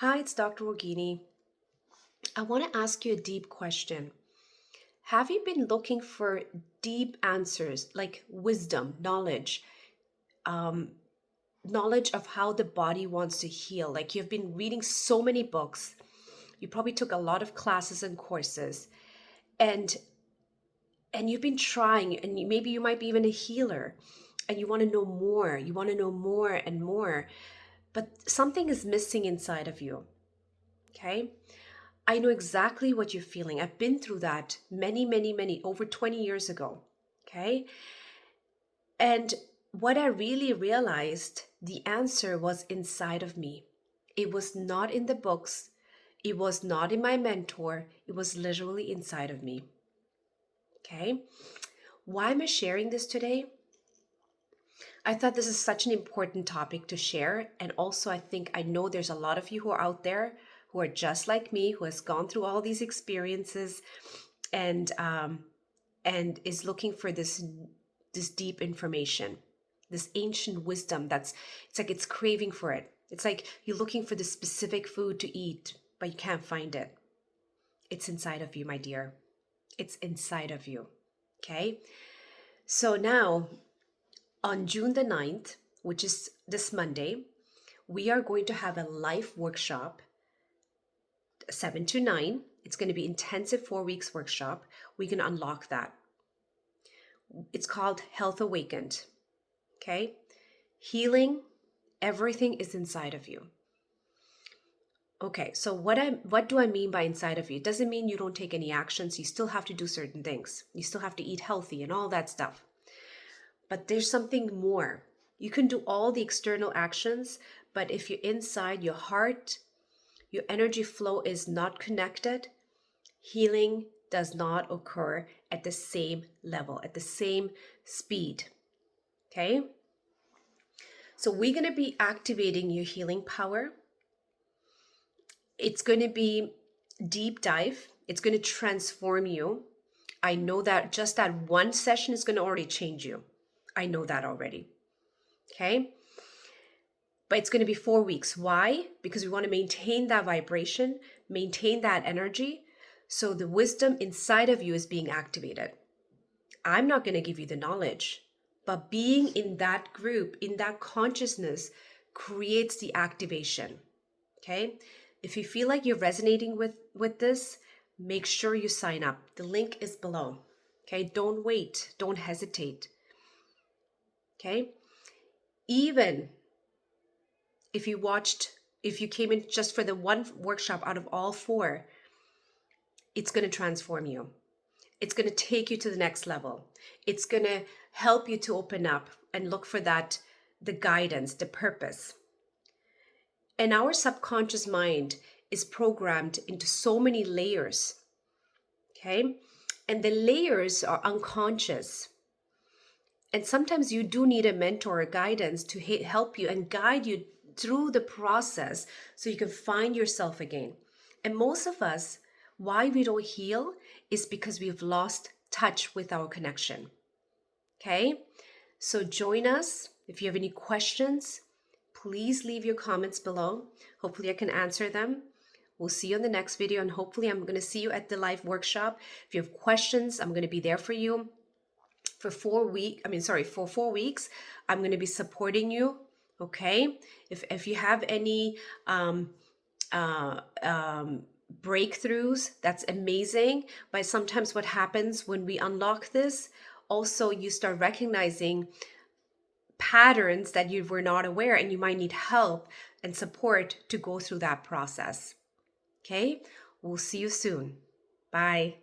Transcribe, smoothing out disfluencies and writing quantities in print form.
Hi, it's Dr. Rogini. I want to ask you a deep question. Have you been looking for deep answers like wisdom, um, knowledge of how the body wants to heal? Like you've been reading so many books, you probably took a lot of classes and courses, and you've been trying, and maybe you might be even a healer, and you want to know more. You want to know more and more, but something is missing inside of you. Okay. I know exactly what you're feeling. I've been through that many, over 20 years ago. Okay. And what I really realized, the answer was inside of me. It was not in the books. It was not in my mentor. It was literally inside of me. Okay. Why am I sharing this today? I thought this is such an important topic to share. And also, I know there's a lot of you who are out there who are just like me, who has gone through all these experiences and is looking for this deep information, this ancient wisdom it's like it's craving for it. It's like you're looking for the specific food to eat, but you can't find it. It's inside of you, my dear. It's inside of you. Okay? So now, on June the 9th, which is this Monday, we are going to have a live workshop, 7 to 9. It's going to be intensive 4 weeks workshop. We can unlock that. It's called Health Awakened. Okay? Healing, everything is inside of you. Okay, so what do I mean by inside of you? It doesn't mean you don't take any actions. You still have to do certain things. You still have to eat healthy and all that stuff. But there's something more. You can do all the external actions, but if you're inside, your heart, your energy flow is not connected, healing does not occur at the same level, at the same speed. Okay? So we're going to be activating your healing power. It's going to be deep dive. It's going to transform you. I know that just that one session is going to already change you. I know that already. Okay? But it's going to be 4 weeks. Why? Because we want to maintain that vibration, maintain that energy. So the wisdom inside of you is being activated. I'm not going to give you the knowledge, but being in that group, in that consciousness, creates the activation. Okay? If you feel like you're resonating with this, make sure you sign up. The link is below. Okay? Don't wait. Don't hesitate. Okay? Even if you came in just for the one workshop out of all 4, it's going to transform you. It's going to take you to the next level. It's going to help you to open up and look for that, the guidance, the purpose. And our subconscious mind is programmed into so many layers. Okay? And the layers are unconscious. And sometimes you do need a mentor or guidance to help you and guide you through the process so you can find yourself again. And most of us, why we don't heal is because we've lost touch with our connection. Okay? So join us. If you have any questions, please leave your comments below. Hopefully I can answer them. We'll see you in the next video, and hopefully I'm going to see you at the live workshop. If you have questions, I'm going to be there for you. For 4 weeks, I'm going to be supporting you. Okay? If you have any breakthroughs, that's amazing. But sometimes what happens when we unlock this, also you start recognizing patterns that you were not aware, and you might need help and support to go through that process. Okay? We'll see you soon. Bye.